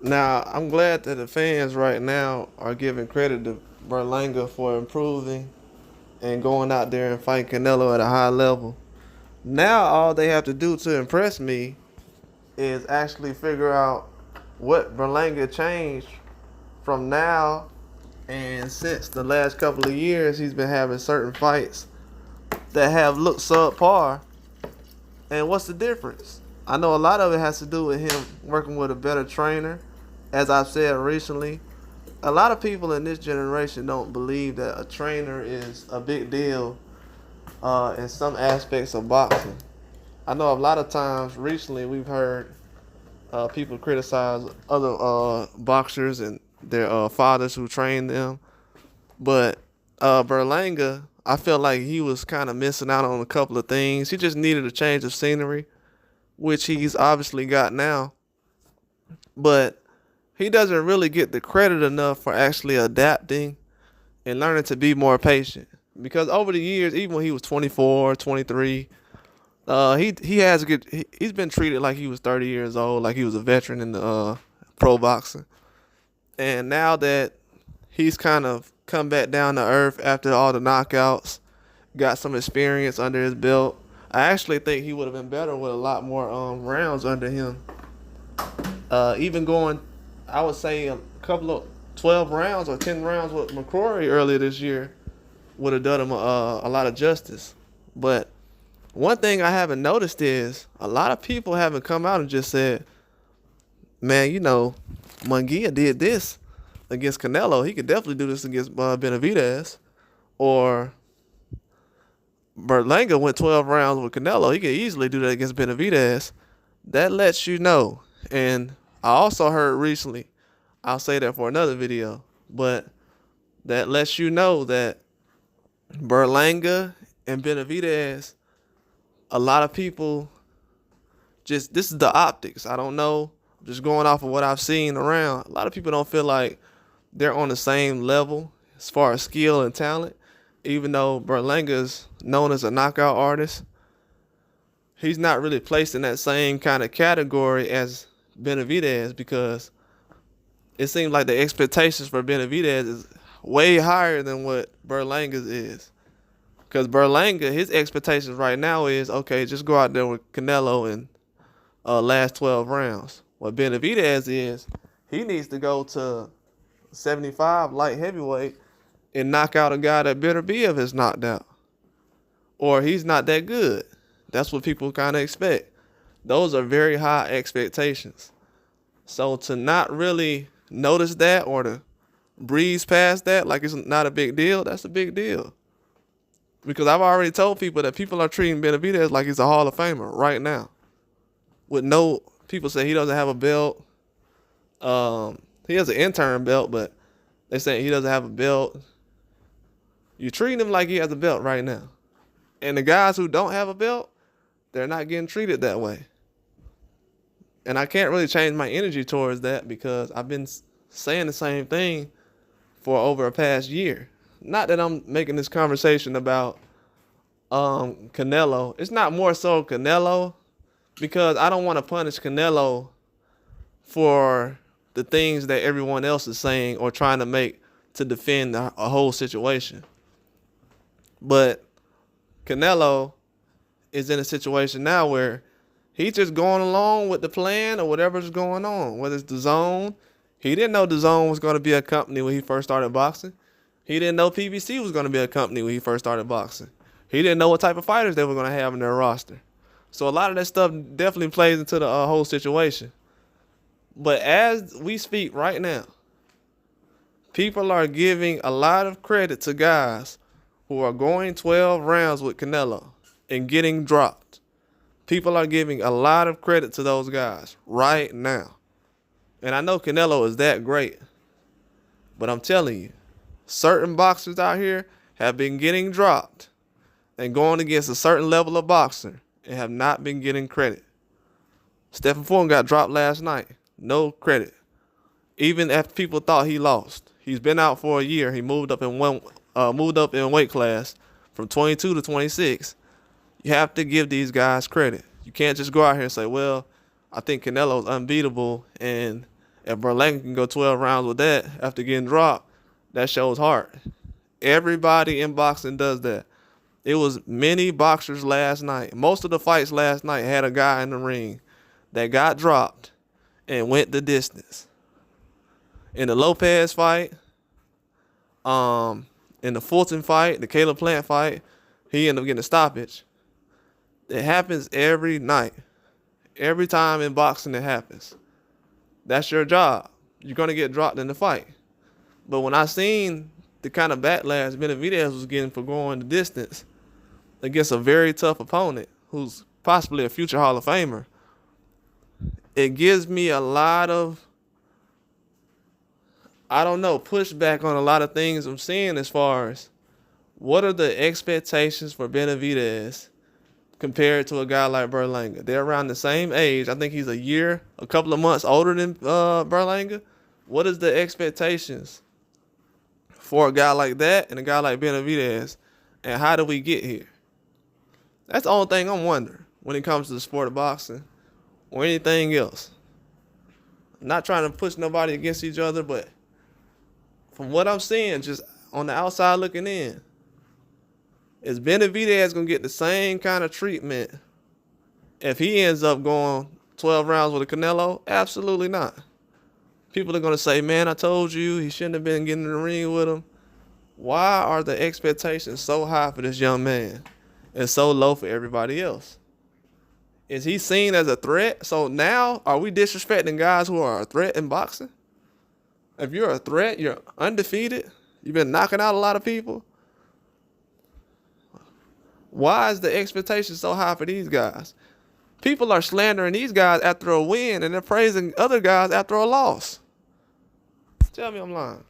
Now, I'm glad that the fans right now are giving credit to Berlanga for improving and going out there and fighting Canelo at a high level. Now, all they have to do to impress me is actually figure out what Berlanga changed from now and since the last couple of years. He's been having certain fights that have looked subpar. And what's the difference? I know a lot of it has to do with him working with a better trainer. As I've said recently, a lot of people in this generation don't believe that a trainer is a big deal in some aspects of boxing. I know a lot of times recently we've heard people criticize other boxers and their fathers who trained them, but Berlanga, I felt like he was kind of missing out on a couple of things. He just needed a change of scenery, which he's obviously got now. But he doesn't really get the credit enough for actually adapting and learning to be more patient. Because over the years, even when he was 24, 23, he's been treated like he was 30 years old, like he was a veteran in the pro boxing. And now that he's kind of come back down to earth after all the knockouts, got some experience under his belt, I actually think he would have been better with a lot more rounds under him. Even going, I would say a couple of 12 rounds or 10 rounds with McCrory earlier this year would have done him a lot of justice. But one thing I haven't noticed is a lot of people haven't come out and just said, man, Munguia did this against Canelo. He could definitely do this against Benavidez. Or Berlanga went 12 rounds with Canelo. He could easily do that against Benavidez. That lets you know. And I also heard recently, I'll say that for another video, but that lets you know that Berlanga and Benavidez, a lot of people this is the optics. I don't know. Just going off of what I've seen around, a lot of people don't feel like they're on the same level as far as skill and talent. Even though Berlanga's known as a knockout artist, he's not really placed in that same kind of category as Benavidez, because it seems like the expectations for Benavidez is way higher than what Berlanga's is. Because Berlanga, his expectations right now is, okay, just go out there with Canelo and last 12 rounds. What Benavidez is, he needs to go to 75 light heavyweight and knock out a guy that Benavidez has knocked out. Or he's not that good. That's what people kind of expect. Those are very high expectations. So to not really notice that or to breeze past that like it's not a big deal, that's a big deal. Because I've already told people that people are treating Benavidez like he's a Hall of Famer right now. People say he doesn't have a belt. He has an intern belt, but they say he doesn't have a belt. You're treating him like he has a belt right now. And the guys who don't have a belt, they're not getting treated that way. And I can't really change my energy towards that because I've been saying the same thing for over a past year. Not that I'm making this conversation about Canelo. It's not more so Canelo, because I don't want to punish Canelo for the things that everyone else is saying or trying to make to defend a whole situation. But Canelo is in a situation now where he's just going along with the plan or whatever's going on, whether it's the zone. He didn't know the zone was going to be a company when he first started boxing. He didn't know PBC was going to be a company when he first started boxing. He didn't know what type of fighters they were going to have in their roster. So a lot of that stuff definitely plays into the whole situation. But as we speak right now, people are giving a lot of credit to guys who are going 12 rounds with Canelo and getting dropped. People are giving a lot of credit to those guys right now. And I know Canelo is that great. But I'm telling you, certain boxers out here have been getting dropped and going against a certain level of boxer and have not been getting credit. Stephen Fulton got dropped last night. No credit. Even after people thought he lost. He's been out for a year. He moved up in weight class from 22 to 26. You have to give these guys credit. You can't just go out here and say, well, I think Canelo's unbeatable and If Berlanga can go 12 rounds with that after getting dropped, that shows heart. Everybody in boxing does that. It was many boxers last night. Most of the fights last night had a guy in the ring that got dropped and went the distance. In the Lopez fight, in the Fulton fight, the Caleb Plant fight, he ended up getting a stoppage. It happens every night. Every time in boxing it happens. That's your job. You're going to get dropped in the fight. But when I seen the kind of backlash Benavidez was getting for going the distance against a very tough opponent who's possibly a future Hall of Famer, it gives me a lot of, pushback on a lot of things I'm seeing as far as what are the expectations for Benavidez compared to a guy like Berlanga. They're around the same age. I think he's a couple of months older than Berlanga. What is the expectations for a guy like that and a guy like Benavidez, and how do we get here? That's the only thing I'm wondering when it comes to the sport of boxing or anything else. I'm not trying to push nobody against each other, but from what I'm seeing, just on the outside looking in, is Benavidez going to get the same kind of treatment if he ends up going 12 rounds with a Canelo? Absolutely not. People are going to say, man, I told you he shouldn't have been getting in the ring with him. Why are the expectations so high for this young man and so low for everybody else? Is he seen as a threat? So now, are we disrespecting guys who are a threat in boxing? If you're a threat, you're undefeated, you've been knocking out a lot of people. Why is the expectation so high for these guys? People are slandering these guys after a win, and they're praising other guys after a loss. Tell me I'm lying.